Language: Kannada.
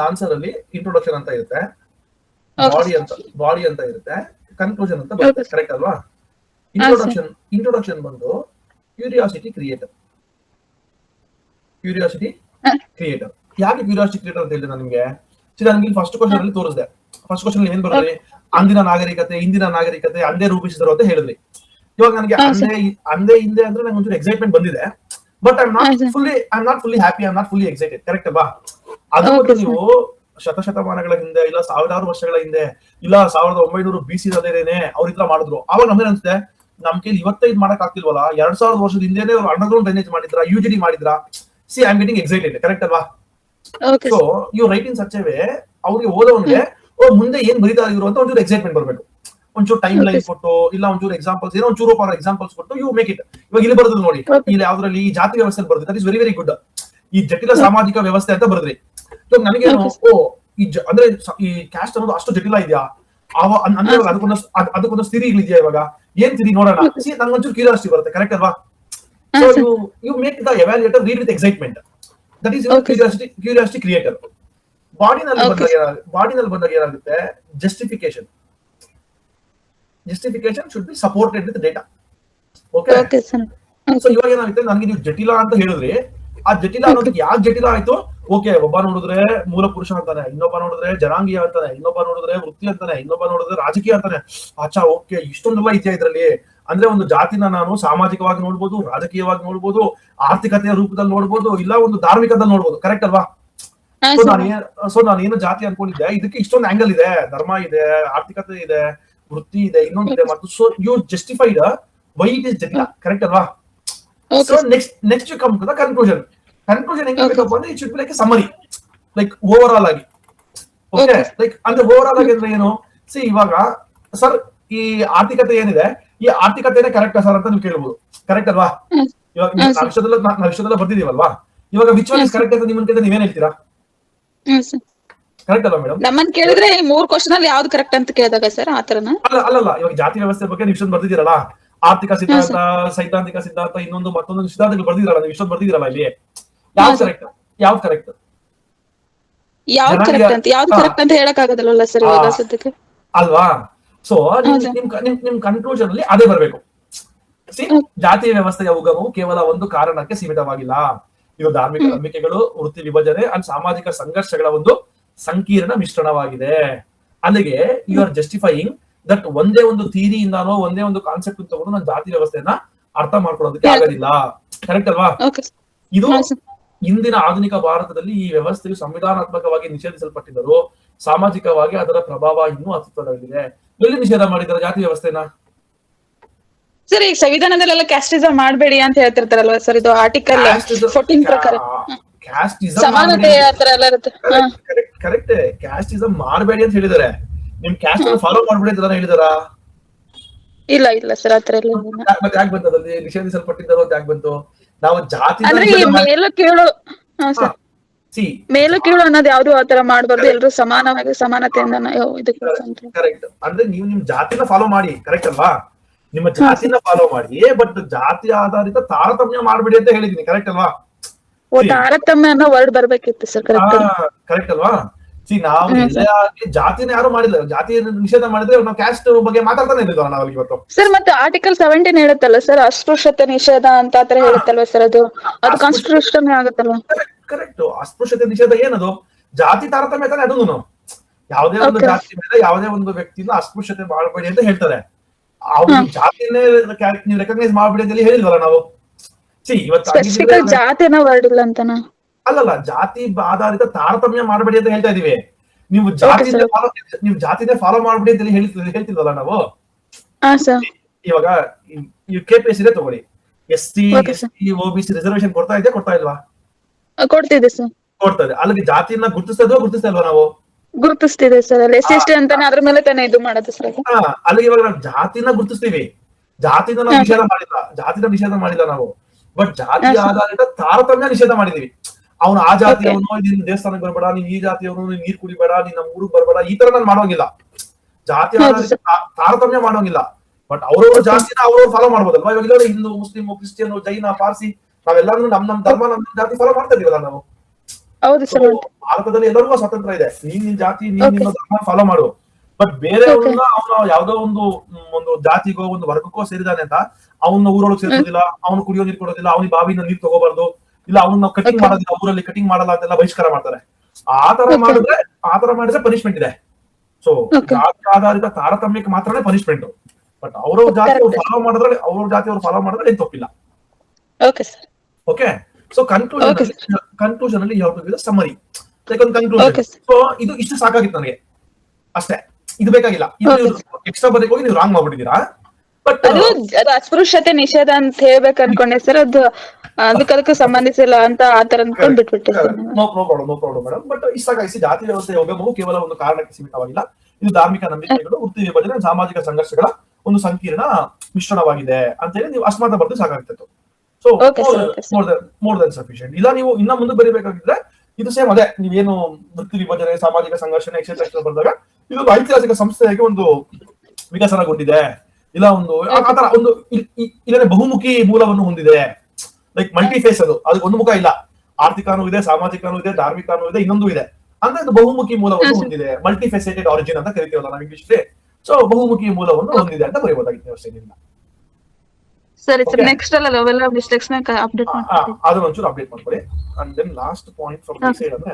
ಆನ್ಸರ್ ಅಲ್ಲಿ ಇಂಟ್ರೊಡಕ್ಷನ್ ಅಂತ ಇರುತ್ತೆ, ಬಾಡಿ ಅಂತ ಇರುತ್ತೆ, ಕನ್ಕ್ಲೂಷನ್ ಅಂತ ಬರುತ್ತೆ, ಕರೆಕ್ಟ್ ಅಲ್ವಾ? ಇಂಟ್ರೊಡಕ್ಷನ್ ಬಂದು ಕ್ಯೂರಿಯಾಸಿಟಿ ಕ್ರಿಯೇಟರ್. ಯಾಕೆ ಕ್ಯೂರಿಯಾಸಿಟಿ ಕ್ರಿಯೇಟರ್ ಅಂತ ಹೇಳಿದೆ ನಾನು ನಿಮ್ಗೆ? ನನಗೆ ಫಸ್ಟ್ ಕ್ವಶನ್ ಅಲ್ಲಿ ತೋರಿಸಿದೆ. ಫಸ್ಟ್ ಕ್ವಶನ್ ಏನ್ ಬರೋದ್ರಿ? ಅಂದಿನ ನಾಗರಿಕತೆ ಇಂದಿನ ನಾಗರಿಕತೆ ಅಂದೇ ರೂಪಿಸಿದ್ರು ಅಂತ ಹೇಳಿದ್ರಿ. ಇವಾಗ ನನಗೆ ಅಂದೇ ಹಿಂದೆ ಅಂದ್ರೆ ನಂಗೆ ಒಂಚೂರು ಎಕ್ಸೈಟ್ಮೆಂಟ್ ಬಂದಿದೆ, but I am not fully happy, I am not fully excited, correct ಅಲ್ವಾ? ಅದು ಬಿಟ್ಟು ನೀವು ಶತಮಾನಗಳ ಹಿಂದೆ, ಇಲ್ಲ ಸಾವಿರಾರು ವರ್ಷಗಳ ಹಿಂದೆ, ಇಲ್ಲ 1900 BC ಅದೇನೆ ಅವ್ರ ಇತರ ಮಾಡಿದ್ರು, ಅವಾಗ ನಮ್ಗೆ ಅನ್ಸುತ್ತೆ ನಮ್ ಕೈಲಿ ಇವತ್ತೈದು ಮಾಡಕ್ ಆಗ್ತಿಲ್ವಲ್ಲ, 2000 ವರ್ಷದ ಹಿಂದೆನೆ ಅಂಡರ್ಗ್ರೌಂಡ್ ಡ್ರೈನೇಜ್ ಮಾಡಿದ್ರ, UGD ಮಾಡಿದ್ರ. See I am getting excited, correct ಅಲ್ವಾ? So you write in such a way, ಅವ್ರಿಗೆ ಓದೋನ್ಗೆ ಮುಂದೆ ಏನ್ ಬರೀತಾ ಇದ್ರು ಅಂತ ಒಂಚೂರು ಎಕ್ಸೈಟ್ಮೆಂಟ್ ಬರ್ಬೇಕು. ಒಂಚೂರು ಟೈಮ್ ಲೈನ್ ಕೊಟ್ಟು, ಇಲ್ಲ ಒಂಚೂರು ಎಕ್ಸಾಂಪಲ್ಸ್, ಏನೋ ಒಂಚೂರು ಎಕ್ಸಾಂಪಲ್ಸ್ ಕೊಟ್ಟು ಯು ಮೇಕ್ ಇಟ್. ಇವಾಗ ಇಲ್ಲಿ ಬರೋದು ನೋಡಿ, ಇಲ್ಲಿ ಯಾವ್ದ್ರಲ್ಲಿ ಈ ಜಾತಿ ವ್ಯವಸ್ಥೆ ಬರೋದು, that is very very good. ಈ ಜಟಿಲ ಸಾಮಾಜಿಕ ವ್ಯವಸ್ಥೆ ಅಂತ ಬರೆದ್ರಿ. ನನಗೇನು ಅಂದ್ರೆ ಈ ಕ್ಯಾಸ್ಟ್ ಅನ್ನೋದು ಅಷ್ಟು ಜಟಿಲ ಇದೆಯಾ, ಅಂದ್ರೆ ಅದಕ್ಕೊಂದು ಸ್ಥಿತಿಗಳಿದೆಯಾ, ಇವಾಗ ಏನ್ ಸ್ಥಿತಿ ನೋಡೋಣ. ನಂಗೆ ಒಂಚೂರು ಕ್ಯೂರಿಯಾಸಿಟಿ ಬರುತ್ತೆ, ಕರೆಕ್ಟ್ ಅಲ್ವಾ? So you make the evaluator read with excitement. That is curiosity creator. ಬಾಡಿನಲ್ಲಿ ಬಂದಾಗ ಏನಾಗುತ್ತೆ? Justification should be supported with data. Okay, so ಇವಾಗ ಏನಾಗುತ್ತೆ, ನನಗೆ ನೀವು ಜಟಿಲ ಅಂತ ಹೇಳಿದ್ರಿ, ಆ ಜಟಿಲ ಅನ್ನೋದಕ್ಕೆ ಯಾಕೆ ಜಟಿಲ ಆಯ್ತು? ಓಕೆ, ಒಬ್ಬ ನೋಡಿದ್ರೆ ಮೂಲ ಪುರುಷ ಅಂತಾನೆ, ಇನ್ನೊಬ್ಬ ನೋಡಿದ್ರೆ ಜನಾಂಗೀಯ ಅಂತಾನೆ, ಇನ್ನೊಬ್ಬ ನೋಡಿದ್ರೆ ವೃತ್ತಿ ಅಂತಾನೆ, ಇನ್ನೊಬ್ಬ ನೋಡಿದ್ರೆ ರಾಜಕೀಯ ಅಂತಾನೆ. ಆಚಾ, ಓಕೆ, ಇಷ್ಟೊಂದೆಲ್ಲ ಇದೆಯಾ ಇದ್ರಲ್ಲಿ? ಅಂದ್ರೆ ಒಂದು ಜಾತಿನ ನಾನು ಸಾಮಾಜಿಕವಾಗಿ ನೋಡ್ಬೋದು, ರಾಜಕೀಯವಾಗಿ ನೋಡ್ಬೋದು, ಆರ್ಥಿಕತೆಯ ರೂಪದಲ್ಲಿ ನೋಡ್ಬೋದು, ಇಲ್ಲ ಒಂದು ಧಾರ್ಮಿಕದಲ್ಲಿ ನೋಡ್ಬೋದು, ಕರೆಕ್ಟ್ ಅಲ್ವಾ? ಸೊ ನಾನು ಏನು ಜಾತಿ ಅನ್ಕೊಂಡಿದ್ದೆ, ಇದಕ್ಕೆ ಇಷ್ಟೊಂದು ಆಂಗಲ್ ಇದೆ, ಧರ್ಮ ಇದೆ, ಆರ್ಥಿಕತೆ ಇದೆ, ವೃತ್ತಿ ಇದೆ, ಇನ್ನೊಂದಿದೆ, ಮತ್ತು so you justified why it is ಜಟಿಲ, ಕರೆಕ್ಟ್ ಅಲ್ವಾ? So next you come to the conclusion ಹೆಂಗಿರ್ಬೇಕಪ್ಪ ಅಂದ್ರೆ it should be like a summary, like overall ಆಗಿ. ಓಕೆ, ಲೈಕ್ ಅಂದ್ರೆ ಓವರ್ ಆಲ್ ಆಗಿ ಅಂದ್ರೆ ಏನು? ಸಿ ಇವಾಗ ಸರ್ ಈ ಆರ್ಥಿಕತೆ ಏನಿದೆ, ಈ ಆರ್ಥಿಕತೆನೇ ಕರೆಕ್ಟ್ ಸರ್ ಅಂತ ನೀವು ಕೇಳ್ಬೋದು, ಕರೆಕ್ಟ್ ಅಲ್ವಾ? ಇವಾಗ ವಿಷಯದಲ್ಲ ಬರ್ತಿದೀವಲ್ವಾ, ಇವಾಗ ವಿಚ್ ಒನ್ ಇಸ್ ಕರೆಕ್ಟ್ ಅಂತ ನಿಮ್ಮನ್ನ ಕೇಳಿದ್ರೆ ನೀವೇನ್ ಹೇಳ್ತೀರಾ? ಕರೆಕ್ಟ್ ಅಲ್ವಾ ಮೇಡಮ್? ನಮ್ಮನ್ನ ಕೇಳಿದ್ರೆ 3 ಕ್ವಶನ್ ಅಲ್ಲಿ ಯಾವ್ದು ಕರೆಕ್ಟ್ ಅಂತ ಕೇಳಿದಾಗ ಸರ್ ಆತರನ ಅಲ್ಲ, ಇವಾಗ ಜಾತಿ ವ್ಯವಸ್ಥೆ ಬಗ್ಗೆ ನೀವು ಇಷ್ಟೊಂದು ಬರ್ದಿದ್ದೀರಲ್ಲ, ಆರ್ಥಿಕ ಸಿದ್ಧಾಂತ, ಸೈದ್ಧಾಂತಿಕ ಸಿದ್ಧಾಂತ, ಮತ್ತೊಂದು ಸಿದ್ಧಾಂತಗಳು ಬರ್ದಿದ್ದೀರಲ್ಲ, ನೀವು ಇಷ್ಟೊಂದು ಬರ್ದಿದ್ದೀರಲ್ಲ, ಇಲ್ಲಿ ಯಾವ್ದು ಕರೆಕ್ಟ್ ಯಾವ್ದು ಕರೆಕ್ಟ್ ಅಂತ ಹೇಳಕ್ ಆಗೋದಿಲ್ಲ ಸರ್ ಇವಾಗ ಸದ್ಯಕ್ಕೆ, ಅಲ್ವಾ? ಸೊ ನಿಮ್ ಕನ್ಕ್ಲೂಷನ್ ಅಲ್ಲಿ ಅದೇ ಬರ್ಬೇಕು. ಜಾತಿ ವ್ಯವಸ್ಥೆಯ ಉಗಮವು ಕೇವಲ ಒಂದು ಕಾರಣಕ್ಕೆ ಸೀಮಿತವಾಗಿಲ್ಲ. ಇದು ಧಾರ್ಮಿಕ ನಂಬಿಕೆಗಳು, ವೃತ್ತಿ ವಿಭಜನೆ ಅಂಡ್ ಸಾಮಾಜಿಕ ಸಂಘರ್ಷಗಳ ಒಂದು ಸಂಕೀರ್ಣ ಮಿಶ್ರಣವಾಗಿದೆ. ಅಲ್ಲಿಗೆ ಯು ಆರ್ ಜಸ್ಟಿಫೈಯಿಂಗ್ ದಟ್ ಒಂದೇ ಒಂದು ಥಿಯರಿಯಿಂದಾನೋ ಒಂದೇ ಒಂದು ಕಾನ್ಸೆಪ್ಟ್ ತಗೊಂಡು ನಾನು ಜಾತಿ ವ್ಯವಸ್ಥೆಯನ್ನ ಅರ್ಥ ಮಾಡ್ಕೊಳ್ಳೋದಕ್ಕೆ ಆಗೋದಿಲ್ಲ, ಕರೆಕ್ಟ್ ಅಲ್ವಾ? ಇದು ಇಂದಿನ ಆಧುನಿಕ ಭಾರತದಲ್ಲಿ ಈ ವ್ಯವಸ್ಥೆಯು ಸಂವಿಧಾನಾತ್ಮಕವಾಗಿ ನಿಷೇಧಿಸಲ್ಪಟ್ಟಿದ್ದರೂ ಸಾಮಾಜಿಕವಾಗಿ ಅದರ ಪ್ರಭಾವ ಇನ್ನೂ ಅಸ್ತಿತ್ವದಲ್ಲಿದೆ. ಎಲ್ಲಿ ನಿಷೇಧ ಮಾಡಿದ್ದಾರೆ ಜಾತಿ ವ್ಯವಸ್ಥೆನ? ಸರ್ ಈಗ ಸಂವಿಧಾನದಲ್ಲೆಲ್ಲ ಕ್ಯಾಸ್ಟಿಸಮ್ ಮಾಡಬೇಡಿ ಅಂತ ಹೇಳ್ತಿರ್ತಾರಲ್ವಾ ಸರ್, ಇದು ಆರ್ಟಿಕಲ್ 14 ಪ್ರಕಾರ ಸಮಾನತೆ ಆತರ ಎಲ್ಲ ಇರುತ್ತೆ. ಕರೆಕ್ಟ್, ಕ್ಯಾಸ್ಟಿಸಮ್ ಮಾಡಬೇಡಿ ಅಂತ ಹೇಳಿದಾರೆ, ನಿಮ್ ಕ್ಯಾಸ್ಟ್ ಫಾಲೋ ಮಾಡ್ಬೇಡಿ ಅಂತ ಹೇಳಿದಾರ? ಇಲ್ಲ ಸರ್ ಆತರ ಎಲ್ಲ. ಮತ್ತೆ ಯಾಕೆ ಬಂತು ಅದಲ್ಲಿ ನಿಷೇಧಿಸಲ್ಪಟ್ಟಿದ್ದರು ಅಂತ ಯಾಕೆ ಬಂತು? ನಾವು ಜಾತಿ ಮೇಲು ಕೀಳು ಅನ್ನೋದು ಯಾವ್ದು ಆತರ ಮಾಡಬಾರ್ದು, ಎಲ್ರು ಸಮಾನತೆಯಿಂದ ಕರೆಕ್ಟ್. ಅಂದ್ರೆ ನೀವು ನಿಮ್ ಜಾತಿನ ಫಾಲೋ ಮಾಡಿ, ಕರೆಕ್ಟ್ ಅಲ್ವಾ? ನಿಮ್ಮ ಜಾತಿನ ಫಾಲೋ ಮಾಡಿ, ಬಟ್ ಜಾತಿ ಆಧಾರಿತ ತಾರತಮ್ಯ ಮಾಡ್ಬೇಡಿ ಅಂತ ಹೇಳಿದೀನಿ, ಕರೆಕ್ಟ್ ಅಲ್ವಾ? ತಾರತಮ್ಯ ಅನ್ನೋ ವರ್ಡ್ ಬರ್ಬೇಕಿತ್ತು ಸರ್, ಕರೆಕ್ಟ್ ಅಲ್ವಾ? ನಾವು ಜಾತಿನ ಯಾರು ಮಾಡಿಲ್ಲ, ಜಾತಿ ನಿಷೇಧ ಮಾಡಿದ್ರೆ ನಾವು ಕ್ಯಾಸ್ಟ್ ಬಗ್ಗೆ ಮಾತಾಡ್ತಾನೆ ಇದ್ದೀವಿ ನಾವು ಇವತ್ತು. ಸರ್ ಮತ್ತೆ ಆರ್ಟಿಕಲ್ 17 ಹೇಳುತ್ತಲ್ಲ ಸರ್, ಅಸ್ಪೃಶ್ಯತೆ ನಿಷೇಧ ಅಂತ ಆತರ ಹೇಳುತ್ತಲ್ವ ಸರ್, ಅದು ಕಾನ್ಸ್ಟಿಟ್ಯೂಷನ್ ಆಗುತ್ತಲ್ವ? ಕರೆಕ್ಟ್. ಅಸ್ಪೃಶ್ಯತೆ ನಿಷೇಧ ಏನದು? ಜಾತಿ ತಾರತಮ್ಯ ತಾನೆ ಅದನ್ನು. ಯಾವುದೇ ಒಂದು ಜಾತಿ ಮೇಲೆ ಯಾವುದೇ ಒಂದು ವ್ಯಕ್ತಿನ ಅಸ್ಪೃಶ್ಯತೆ ಮಾಡಬೇಡಿ ಅಂತ ಹೇಳ್ತಾರೆ. ಅವ್ರ ಜಾತಿನೇ ನೀವು ರೆಕಗ್ನೈಸ್ ಮಾಡ್ಬೇಡಿ ಅಂತ ಹೇಳಿಲ್ವಲ್ಲ ನಾವು? ಜಾತಿನ ವರ್ಡ್ ಇಲ್ಲ ಅಂತನ? ಅಲ್ಲಲ್ಲ, ಜಾತಿ ಆಧಾರಿತ ತಾರತಮ್ಯ ಮಾಡಬೇಡಿ ಅಂತ ಹೇಳ್ತಾ ಇದೀವಿ. ನೀವು ಜಾತಿನೇ ಫಾಲೋ ಮಾಡ್ಬೇಡಿ ಅಂತ ಹೇಳ್ತಿಲ್ವಲ್ಲ ನಾವು? ಇವಾಗ KPS ಇದೆ ತಗೊಳ್ಳಿ, SC ST OBC ರಿಸರ್ವೇಶನ್ ಕೊಡ್ತಾ ಇಲ್ವಾ? ಕೊಡ್ತಿದೆ ಸರ್, ಕೊಡ್ತದೆ. ಅಲ್ಲಿಗೆ ಜಾತಿನ ಗುರುತಿಸ್ತಾ ಇಲ್ವಾ ನಾವು? ಗುರುತಿಸ್ತಿದೆ ಸರ್, ಅಲ್ಲಿ SC ಅಂತಾನೆ ಅದ್ರ ಮೇಲೆ ತಾನೇ ಇದು ಮಾಡೋದು ಸರ್. ಅಲ್ಲಿಗೆ ಇವಾಗ ನಾವು ಜಾತಿನ ಗುರುತಿಸ್ತೀವಿ, ಜಾತಿನ ನಾವು ನಿಷೇಧ ಮಾಡಿಲ್ಲ ನಾವು, ಬಟ್ ಜಾತಿ ಆಧಾರಿತ ತಾರತಮ್ಯ ನಿಷೇಧ ಮಾಡಿದೀವಿ. ಅವನು ಆ ಜಾತಿಯವನು, ನೀನ್ ದೇವಸ್ಥಾನಕ್ಕೆ ಬರ್ಬೇಡ, ನೀನ್ ಈ ಜಾತಿಯವನು, ನೀನ್ ನೀರ್ ಕುಡಿಬೇಡ, ನೀನ್ ನಮ್ಮ ಊರಿಗೆ ಬರ್ಬೇಡ, ಈ ತರ ನಾನು ಮಾಡೋಂಗಿಲ್ಲ. ಜಾತಿ ಆಧಾರಿತ ತಾರತಮ್ಯ ಮಾಡೋಂಗಿಲ್ಲ, ಬಟ್ ಅವ್ರವ್ರ ಜಾತಿನ ಅವ್ರವ್ರು ಫಾಲೋ ಮಾಡ್ಬೋದಲ್ವಾ? ಇವಾಗ ಹಿಂದೂ, ಮುಸ್ಲಿಂ, ಕ್ರಿಶ್ಚಿಯನ್, ಜೈನ, ಪಾರ್ಸಿ ನಾವೆಲ್ಲಾನು ನಮ್ ಧರ್ಮ, ನಮ್ ಜಾತಿ ಫಾಲೋ ಮಾಡ್ತಾ ಇದೀವಲ್ಲ ನಾವು. ಹೌದು So, ಸರ್. ಭಾರತದಲ್ಲಿ ಎಲ್ಲರಿಗೂ ಸ್ವಾತಂತ್ರ್ಯ ಇದೆ, ನೀನ್ ನಿನ್ ಜಾತಿ ನೀನ್ ನಿನ್ನ ಧರ್ಮ ಫಾಲೋ ಮಾಡು. ಬಟ್ ಬೇರೆಯವ್ರನ್ನ ಅವನು ಯಾವ್ದೋ ಒಂದು ಜಾತಿಗೋ ಒಂದು ವರ್ಗಕ್ಕೋ ಸೇರಿದಾನೆ ಅಂತ ಅವನ್ನ ಊರೊಳಗೆ ಸೇರಿಸೋದಿಲ್ಲ, ಅವನು ಕುಡಿಯೋ ನೀರು ಕೊಡೋದಿಲ್ಲ, ಅವನಿಗೆ ಬಾವಿನ ನೀರು ತಗೋಬಾರ್ದು, ಇಲ್ಲ ಅವನ್ನ ಕಟಿಂಗ್ ಮಾಡೋದಿಲ್ಲ, ಊರಲ್ಲಿ ಕಟಿಂಗ್ ಮಾಡಲ್ಲ ಅಂತೆಲ್ಲ ಬಹಿಷ್ಕಾರ ಮಾಡ್ತಾರೆ. ಆತರ ಮಾಡಿದ್ರೆ ಪನಿಷ್ಮೆಂಟ್ ಇದೆ. ಸೊ ಜಾತಿ ಆಧಾರಿತ ತಾರತಮ್ಯಕ್ಕೆ ಮಾತ್ರನೇ ಪನಿಷ್ಮೆಂಟ್. ಬಟ್ ಅವ್ರ ಜಾತಿ ಅವ್ರು ಫಾಲೋ ಮಾಡಿದ್ರೆ ಏನ್ ತಪ್ಪಿಲ್ಲ. ಓಕೆ. ಸೊ ಕನ್ಕ್ಲೂಷನ್ ಅಲ್ಲಿ ಯಾವ್ದು ಸಮರಿ, ಒಂದು ಕನ್ಕ್ಲೂಷನ್. ಸೊ ಇದು ಇಷ್ಟು ಸಾಕಾಗಿತ್ತು ನನಗೆ ಅಷ್ಟೇ, ಇದು ಬೇಕಾಗಿಲ್ಲ. ಎಕ್ಸ್ಟ್ರಾ ಬದಕ್ಕೆ ಹೋಗಿ ನೀವು ರಾಂಗ್ ಮಾಡ್ಬಿಟ್ಟಿದ್ದೀರಾ. ಬಟ್ ಅದು ಅಸ್ಪೃಶ್ಯತೆ ನಿಷೇಧ ಅಂತ ಹೇಳ್ಬೇಕು ಅನ್ಕೊಂಡೆ ಸರ್, ಅದು ಅದಕ್ಕೆ ಸಂಬಂಧಿಸಿಲ್ಲ ಅಂತ ಆತರ ಅನ್ಕೊಂಡ್ ಬಿಟ್ಬಿಟ್ಟೆ sir. No problem madam. But ಇಷ್ಟಾಗಿಸಿ ಜಾತಿ ವ್ಯವಸ್ಥೆ ಹೋಗಬಹುದು ಕೇವಲ ಒಂದು ಕಾರಣಕ್ಕೆ ಸೀಮಿತವಾಗಿಲ್ಲ. ಇದು ಧಾರ್ಮಿಕ ನಂಬಿಕೆಗಳು, ವೃತ್ತಿ ವಿಭಜನೆ, ಸಾಮಾಜಿಕ ಸಂಘರ್ಷಗಳ ಒಂದು ಸಂಕೀರ್ಣ ಮಿಶ್ರಣವಾಗಿದೆ ಅಂತ ಹೇಳಿ ನೀವು ಅಸ್ಮಾತ ಬರ್ದು ಸಾಕಾಗ್ತಿತ್ತು. So more than sufficient. ಇಲ್ಲ ನೀವು ಇನ್ನ ಮುಂದೆ ಬರೀಬೇಕಾಗಿದ್ರೆ ಇದು ಸೇಮ್ ಅದೇ, ನೀವೇನು ವೃತ್ತಿ ವಿಭಜನೆ, ಸಾಮಾಜಿಕ ಸಂಘರ್ಷಣೆ ಎಕ್ಸೆಟ್ರಾ ಬಂದಾಗ ಇದೊಂದು ಐತಿಹಾಸಿಕ ಸಂಸ್ಥೆಯಾಗಿ ಒಂದು ವಿಕಸನಗೊಂಡಿದೆ, ಇಲ್ಲ ಒಂದು ಆತರ ಒಂದು ಇಲ್ಲ ಬಹುಮುಖಿ ಮೂಲವನ್ನು ಹೊಂದಿದೆ. ಲೈಕ್ ಮಲ್ಟಿ ಫೇಸ್, ಅದಕ್ಕೆ ಒಂದು ಮುಖ ಇಲ್ಲ, ಆರ್ಥಿಕನೂ ಇದೆ, ಸಾಮಾಜಿಕನೂ ಇದೆ, ಧಾರ್ಮಿಕನೂ ಇದೆ, ಇನ್ನೊಂದು ಇದೆ ಅಂದ್ರೆ ಇದು ಬಹುಮುಖಿ ಮೂಲವನ್ನು ಹೊಂದಿದೆ. ಮಲ್ಟಿ ಫೇಸೆಟೆಡ್ ಆರಿಜಿನ್ ಅಂತ ಕರಿತೀವಲ್ಲ ನಾವು ಇಂಗ್ಲಿಷ್. ಸೊ ಬಹುಮುಖಿ ಮೂಲವನ್ನು ಹೊಂದಿದೆ ಅಂತ ಬರೀಬಹುದಾಗಿತ್ತು ಅಷ್ಟೇ. ಸರಿ ಸರ್, ನೆಕ್ಸ್ಟ್ ಅಲ್ಲ ಅವೆಲ್ಲ ಮಿಸ್ಟೇಕ್ಸ್ ನ ಅಪ್ಡೇಟ್ ಮಾಡಿ ಅದನ್ನ ಒಂಚೂರು ಅಪ್ಡೇಟ್ ಮಾಡ್ಕೊಳ್ಳಿ. And then last point from this side ಅಂದ್ರೆ